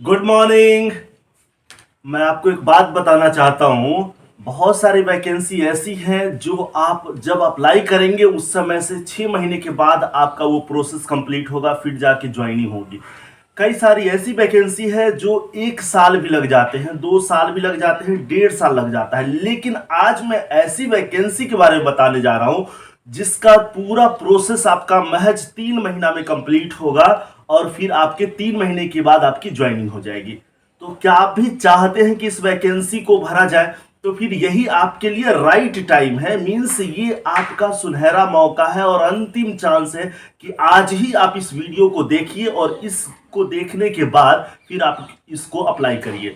Good morning. मैं आपको एक बात बताना चाहता हूँ। बहुत सारी वैकेंसी ऐसी हैं जो आप जब अप्लाई करेंगे उस समय से 6 महीने के बाद आपका वो प्रोसेस कंप्लीट होगा, फिर जाके ज्वाइनिंग होगी। कई सारी ऐसी वैकेंसी है जो 1 साल भी लग जाते हैं, 2 साल भी लग जाते हैं, 1.5 साल लग जाता है। लेकिन आज मैं ऐसी वैकेंसी के बारे में बताने जा रहा हूँ जिसका पूरा प्रोसेस आपका महज 3 महीना में कंप्लीट होगा और फिर आपके 3 महीने के बाद आपकी ज्वाइनिंग हो जाएगी। तो क्या आप भी चाहते हैं कि इस वैकेंसी को भरा जाए? तो फिर यही आपके लिए राइट टाइम है। मीन्स ये आपका सुनहरा मौका है और अंतिम चांस है कि आज ही आप इस वीडियो को देखिए और इसको देखने के बाद फिर आप इसको अप्लाई करिए।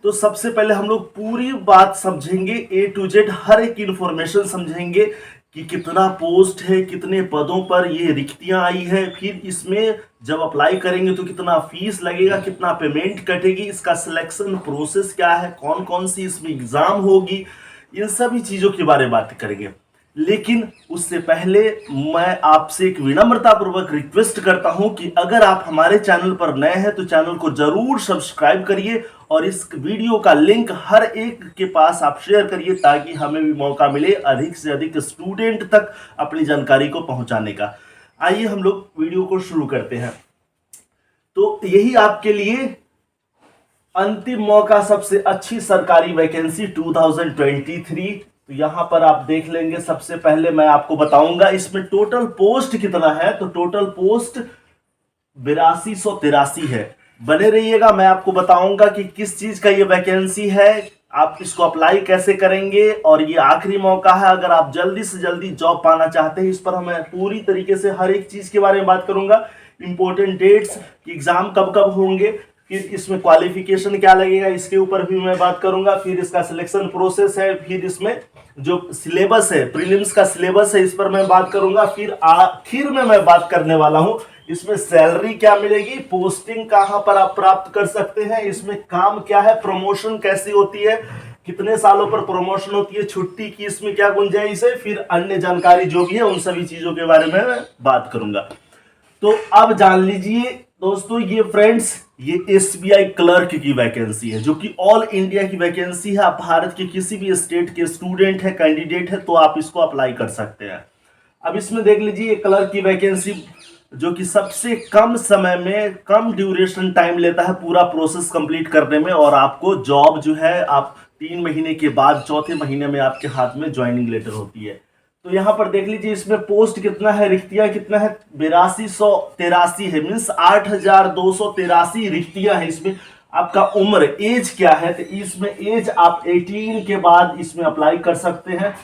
तो सबसे पहले हम लोग पूरी बात समझेंगे, ए टू जेड हर एक इंफॉर्मेशन समझेंगे कि कितना पोस्ट है, कितने पदों पर ये रिक्तियां आई है, फिर इसमें जब अप्लाई करेंगे तो कितना फीस लगेगा, कितना पेमेंट कटेगी, इसका सिलेक्शन प्रोसेस क्या है, कौन कौन सी इसमें एग्जाम होगी, इन सभी चीजों के बारे में बात करेंगे। लेकिन उससे पहले मैं आपसे एक विनम्रता पूर्वक रिक्वेस्ट करता हूं कि अगर आप हमारे चैनल पर नए हैं तो चैनल को जरूर सब्सक्राइब करिए और इस वीडियो का लिंक हर एक के पास आप शेयर करिए ताकि हमें भी मौका मिले अधिक से अधिक स्टूडेंट तक अपनी जानकारी को पहुंचाने का। आइए हम लोग वीडियो को शुरू करते हैं। तो यही आपके लिए अंतिम मौका, सबसे अच्छी सरकारी वैकेंसी 2023। तो यहां पर आप देख लेंगे। सबसे पहले मैं आपको बताऊंगा इसमें टोटल पोस्ट कितना है। तो टोटल पोस्ट 8283 है। बने रहिएगा, मैं आपको बताऊंगा कि किस चीज का ये वैकेंसी है, आप इसको अप्लाई कैसे करेंगे और ये आखिरी मौका है। अगर आप जल्दी से जल्दी जॉब पाना चाहते हैं, इस पर मैं पूरी तरीके से हर एक चीज के बारे में बात करूंगा। इंपॉर्टेंट डेट्स कि एग्जाम कब कब होंगे, फिर इसमें क्वालिफिकेशन क्या लगेगा, इसके ऊपर भी मैं बात करूंगा। फिर इसका सिलेक्शन प्रोसेस है, फिर इसमें जो सिलेबस है, प्रीलिम्स का सिलेबस है, इस पर मैं बात करूंगा। फिर आखिर में मैं बात करने वाला हूं इसमें सैलरी क्या मिलेगी, पोस्टिंग कहां पर आप प्राप्त कर सकते हैं, इसमें काम क्या है, प्रमोशन कैसी होती है, कितने सालों पर प्रमोशन होती है, छुट्टी की इसमें क्या गुंजाइश है, फिर अन्य जानकारी जो भी है उन सभी चीजों के बारे में मैं बात करूंगा। तो अब जान लीजिए दोस्तों, ये फ्रेंड्स, ये एसबीआई क्लर्क की वैकेंसी है जो कि ऑल इंडिया की वैकेंसी है। आप भारत के किसी भी स्टेट के स्टूडेंट है, कैंडिडेट है, तो आप इसको अप्लाई कर सकते हैं। अब इसमें देख लीजिए क्लर्क की वैकेंसी जो कि सबसे कम समय में, कम ड्यूरेशन टाइम लेता है पूरा प्रोसेस कंप्लीट करने में, और आपको जॉब जो है आप 3 महीने के बाद चौथे महीने में आपके हाथ में ज्वाइनिंग लेटर होती है। तो यहां पर देख लीजिए इसमें पोस्ट कितना है, रिक्तियां कितना है, 8283 है। मीन्स 8283 रिक्तियां है। इसमें आपका उम्र, एज क्या है, तो इसमें एज आप 18 के बाद इसमें अप्लाई कर सकते हैं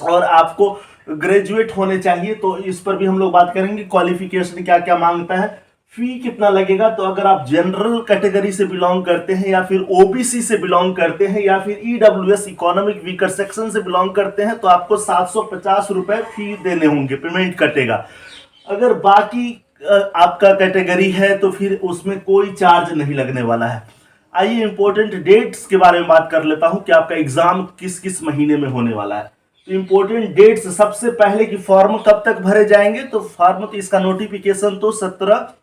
और आपको ग्रेजुएट होने चाहिए। तो इस पर भी हम लोग बात करेंगे। क्वालिफिकेशन क्या क्या मांगता है, फी कितना लगेगा। तो अगर आप जनरल कैटेगरी से बिलोंग करते हैं या फिर ओबीसी से बिलोंग करते हैं या फिर ईडब्ल्यूएस इकोनॉमिक वीकर सेक्शन से बिलोंग करते हैं तो आपको 750 रुपए फी देने होंगे, पेमेंट कटेगा। अगर बाकी आपका कैटेगरी है तो फिर उसमें कोई चार्ज नहीं लगने वाला है। आइए इंपॉर्टेंट डेट्स के बारे में बात कर लेता हूं कि आपका एग्जाम किस किस महीने में होने वाला है। तो इंपॉर्टेंट डेट्स, सबसे पहले कि फॉर्म कब तक भरे जाएंगे। तो फॉर्म तो इसका नोटिफिकेशन तो 17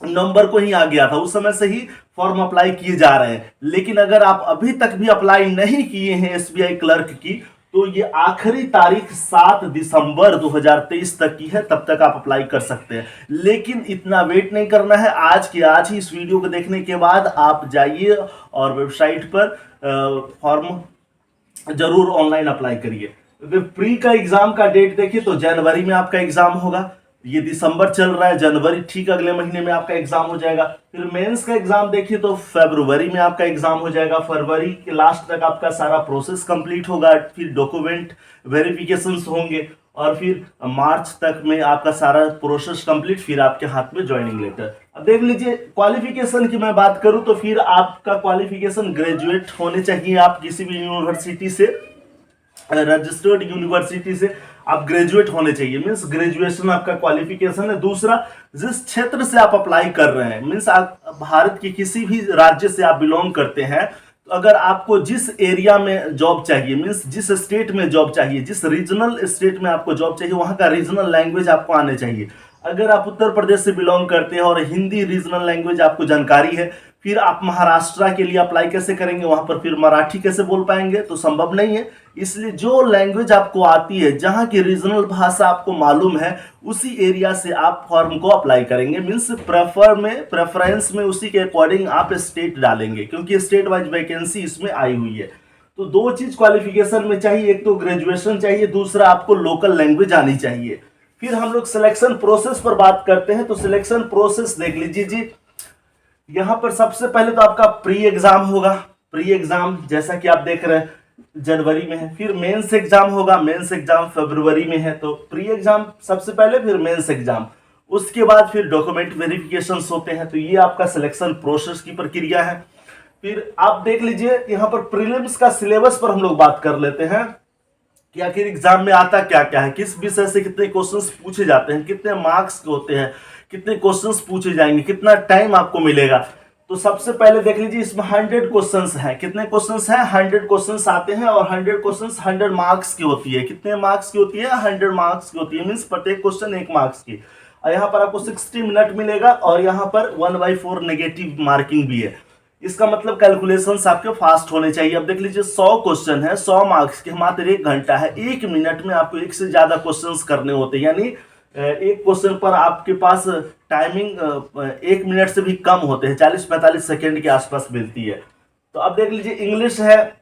नवंबर को ही आ गया था, उस समय से ही फॉर्म अप्लाई किए जा रहे हैं। लेकिन अगर आप अभी तक भी अप्लाई नहीं किए हैं एसबीआई क्लर्क की, तो ये आखिरी तारीख 7 दिसंबर 2023 तक की है, तब तक आप अप्लाई कर सकते हैं। लेकिन इतना वेट नहीं करना है, आज की आज ही इस वीडियो को देखने के बाद आप जाइए और वेबसाइट पर फॉर्म जरूर ऑनलाइन अप्लाई करिए। अगर प्री का एग्जाम का डेट देखिए तो जनवरी में आपका एग्जाम होगा। ये दिसंबर चल रहा है, जनवरी ठीक अगले महीने में आपका एग्जाम हो जाएगा। फिर मेंस का एग्जाम देखिए तो फरवरी में आपका एग्जाम हो जाएगा। फरवरी के लास्ट तक आपका सारा प्रोसेस कंप्लीट होगा, फिर डॉक्यूमेंट वेरिफिकेशंस होंगे और फिर मार्च तक में आपका सारा प्रोसेस कंप्लीट, फिर आपके हाथ में ज्वाइनिंग लेटर। अब देख लीजिए क्वालिफिकेशन की मैं बात करूं तो फिर आपका क्वालिफिकेशन ग्रेजुएट होने चाहिए। आप किसी भी यूनिवर्सिटी से, रजिस्टर्ड यूनिवर्सिटी से आप ग्रेजुएट होने चाहिए। मीन्स ग्रेजुएशन आपका क्वालिफिकेशन है। दूसरा, जिस क्षेत्र से आप अप्लाई कर रहे हैं, मीन्स आप भारत के किसी भी राज्य से आप बिलोंग करते हैं, तो अगर आपको जिस एरिया में जॉब चाहिए, मीन्स जिस स्टेट में जॉब चाहिए, जिस रीजनल स्टेट में आपको जॉब चाहिए, वहां का रीजनल लैंग्वेज आपको आने चाहिए। अगर आप उत्तर प्रदेश से बिलोंग करते हैं और हिंदी रीजनल लैंग्वेज आपको जानकारी है, फिर आप महाराष्ट्र के लिए अप्लाई कैसे करेंगे, वहां पर फिर मराठी कैसे बोल पाएंगे, तो संभव नहीं है। इसलिए जो लैंग्वेज आपको आती है, जहां की रीजनल भाषा आपको मालूम है, उसी एरिया से आप फॉर्म को अप्लाई करेंगे। मीन्स प्रेफरेंस में उसी के अकॉर्डिंग आप स्टेट डालेंगे, क्योंकि स्टेट वाइज वैकेंसी इसमें आई हुई है। तो दो चीज क्वालिफिकेशन में चाहिए, एक तो ग्रेजुएशन चाहिए, दूसरा आपको लोकल लैंग्वेज आनी चाहिए। फिर हम लोग सिलेक्शन प्रोसेस पर बात करते हैं। तो सिलेक्शन प्रोसेस देख लीजिए जी। यहां पर सबसे पहले तो आपका प्री एग्जाम होगा। प्री एग्जाम जैसा कि आप देख रहे हैं जनवरी में है। फिर मेंस एग्जाम होगा, मेंस एग्जाम फरवरी में है। तो प्री एग्जाम सबसे पहले, फिर मेंस एग्जाम, उसके बाद फिर डॉक्यूमेंट वेरिफिकेशन होते हैं। तो ये आपका सिलेक्शन प्रोसेस की प्रक्रिया है। फिर आप देख लीजिए यहाँ पर प्रीलिम्स का सिलेबस पर हम लोग बात कर लेते हैं कि आखिर एग्जाम में आता क्या क्या है, किस विषय से कितने क्वेश्चंस पूछे जाते हैं, कितने मार्क्स के होते हैं, कितने क्वेश्चंस पूछे जाएंगे, कितना टाइम आपको मिलेगा। तो सबसे पहले देख लीजिए इसमें 100 क्वेश्चंस हैं। कितने क्वेश्चंस हैं? 100 क्वेश्चंस आते हैं और 100 क्वेश्चंस 100 मार्क्स की होती है। कितने मार्क्स की होती है? 100 मार्क्स की होती है। मीन्स प्रत्येक क्वेश्चन 1 मार्क्स की। और यहाँ पर आपको 60 मिनट मिलेगा और यहाँ पर 1/4 नेगेटिव मार्किंग भी है। इसका मतलब कैलकुलेशंस आपके फास्ट होने चाहिए। अब देख लीजिए 100 क्वेश्चन है, 100 मार्क्स के, मात्र 1 घंटा है। 1 मिनट में आपको 1 से ज्यादा क्वेश्चंस करने होते हैं। यानी एक क्वेश्चन पर आपके पास टाइमिंग 1 मिनट से भी कम होते हैं, 40-45 सेकेंड के आसपास मिलती है। तो अब देख लीजिए इंग्लिश है।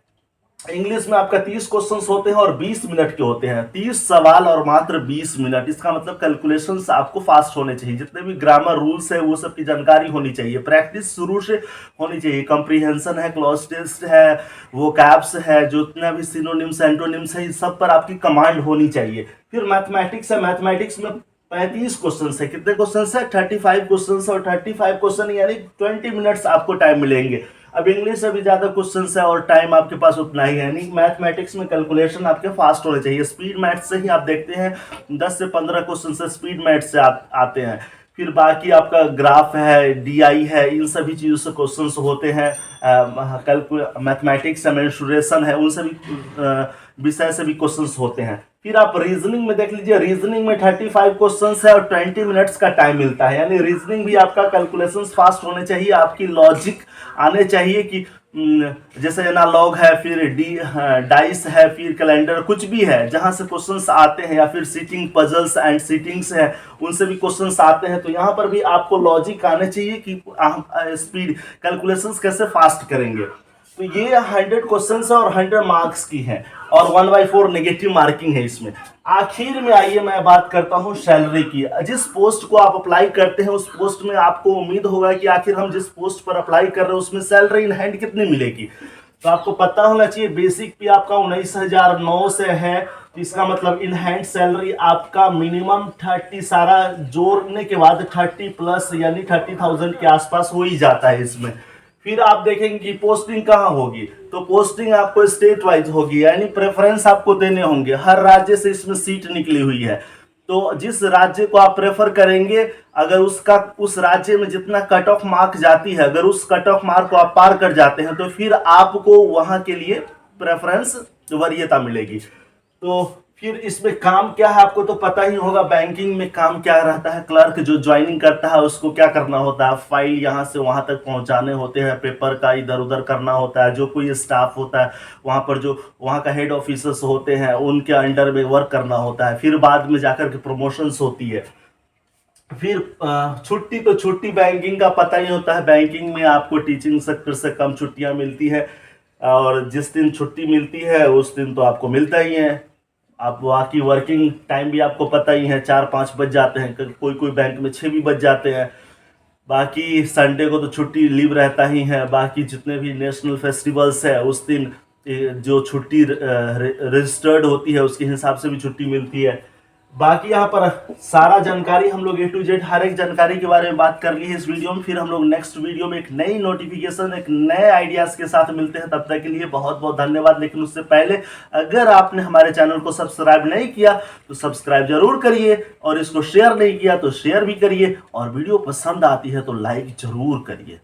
इंग्लिश में आपका 30 क्वेश्चंस होते हैं और 20 मिनट के होते हैं। 30 सवाल और मात्र 20 मिनट। इसका मतलब कैलकुलेशंस आपको फास्ट होने चाहिए। जितने भी ग्रामर रूल्स है वो सब की जानकारी होनी चाहिए। प्रैक्टिस शुरू से होनी चाहिए। कंप्रीहेंशन है, क्लॉज टेस्ट है, वोकैब्स है, जो जितना भी सिनोनिम्स एंटोनिम्स है, इस सब पर आपकी कमांड होनी चाहिए। फिर मैथमेटिक्स है। मैथमेटिक्स में 35 क्वेश्चन है। कितने क्वेश्चन है? 35 क्वेश्चन और 35 क्वेश्चन यानी 20 मिनट्स आपको टाइम मिलेंगे। अब इंग्लिश से भी ज्यादा क्वेश्चंस है और टाइम आपके पास उतना ही है। यानी मैथमेटिक्स में कैलकुलेशन आपके फास्ट होने चाहिए। स्पीड मैथ्स से ही आप देखते हैं 10 से 15 क्वेश्चन से स्पीड मैथ्स से आते हैं। फिर बाकी आपका ग्राफ है, डीआई है, इन सभी चीज़ों से क्वेश्चंस होते हैं। मैथमेटिक्स है, मेंसुरेशन है, उन सभी विषय से भी क्वेश्चंस होते हैं। फिर आप रीजनिंग में देख लीजिए। रीजनिंग में 35 क्वेश्चंस है और 20 मिनट्स का टाइम मिलता है। यानी रीजनिंग भी आपका कैलकुलेशंस फास्ट होने चाहिए। आपकी लॉजिक आने चाहिए कि जैसे एनालॉग है, फिर डाइस है, फिर कैलेंडर, कुछ भी है जहां से क्वेश्चंस आते हैं, या फिर सीटिंग पजल्स एंड सीटिंग्स है, उनसे भी क्वेश्चंस आते हैं। तो यहाँ पर भी आपको लॉजिक आने चाहिए कि स्पीड कैलकुलेशंस कैसे फास्ट करेंगे। तो ये 100 क्वेश्चंस और 100 मार्क्स की है और 1/4 नेगेटिव मार्किंग है इसमें। आखिर में आइए मैं बात करता हूं सैलरी की। जिस पोस्ट को आप अप्लाई करते हैं उस पोस्ट में आपको उम्मीद होगा कि आखिर हम जिस पोस्ट पर अप्लाई कर रहे हैं उसमें सैलरी इन हैंड कितनी मिलेगी। तो आपको पता होना चाहिए बेसिक पे आपका 19,009 से है। तो इसका मतलब इन हैंड सैलरी आपका मिनिमम 30, सारा जोड़ने के बाद 30 प्लस यानी 30,000 के आसपास हो ही जाता है इसमें। फिर आप देखेंगे कि पोस्टिंग कहाँ होगी। तो पोस्टिंग आपको स्टेट वाइज होगी, यानी प्रेफरेंस आपको देने होंगे। हर राज्य से इसमें सीट निकली हुई है। तो जिस राज्य को आप प्रेफर करेंगे, अगर उस राज्य में जितना कट ऑफ मार्क जाती है, अगर उस कट ऑफ मार्क को आप पार कर जाते हैं तो फिर आपको वहां के लिए प्रेफरेंस वरीयता मिलेगी। तो फिर इसमें काम क्या है आपको तो पता ही होगा। बैंकिंग में काम क्या रहता है, क्लर्क जो ज्वाइनिंग करता है उसको क्या करना होता है, फाइल यहाँ से वहां तक पहुंचाने होते हैं, पेपर का इधर उधर करना होता है। जो कोई स्टाफ होता है वहां पर, जो वहां का हेड ऑफिसर्स होते हैं, उनके अंडर में वर्क करना होता है। फिर बाद में जाकर के प्रमोशंस होती है। फिर छुट्टी, तो छुट्टी बैंकिंग का पता ही होता है। बैंकिंग में आपको टीचिंग सेक्टर से कम छुट्टियां मिलती है और जिस दिन छुट्टी मिलती है उस दिन तो आपको मिलता ही है। आप वहाँ की वर्किंग टाइम भी आपको पता ही है, 4-5 बज जाते हैं, कोई कोई बैंक में 6 भी बज जाते हैं। बाकी संडे को तो छुट्टी लीव रहता ही है। बाकी जितने भी नेशनल फेस्टिवल्स है उस दिन जो छुट्टी रजिस्टर्ड होती है उसके हिसाब से भी छुट्टी मिलती है। बाकी यहाँ पर सारा जानकारी हम लोग A to Z हर एक जानकारी के बारे में बात कर ली है इस वीडियो में। फिर हम लोग नेक्स्ट वीडियो में एक नई नोटिफिकेशन, एक नए आइडियाज के साथ मिलते हैं। तब तक के लिए बहुत बहुत धन्यवाद। लेकिन उससे पहले अगर आपने हमारे चैनल को सब्सक्राइब नहीं किया तो सब्सक्राइब जरूर करिए, और इसको शेयर नहीं किया तो शेयर भी करिए, और वीडियो पसंद आती है तो लाइक जरूर करिए।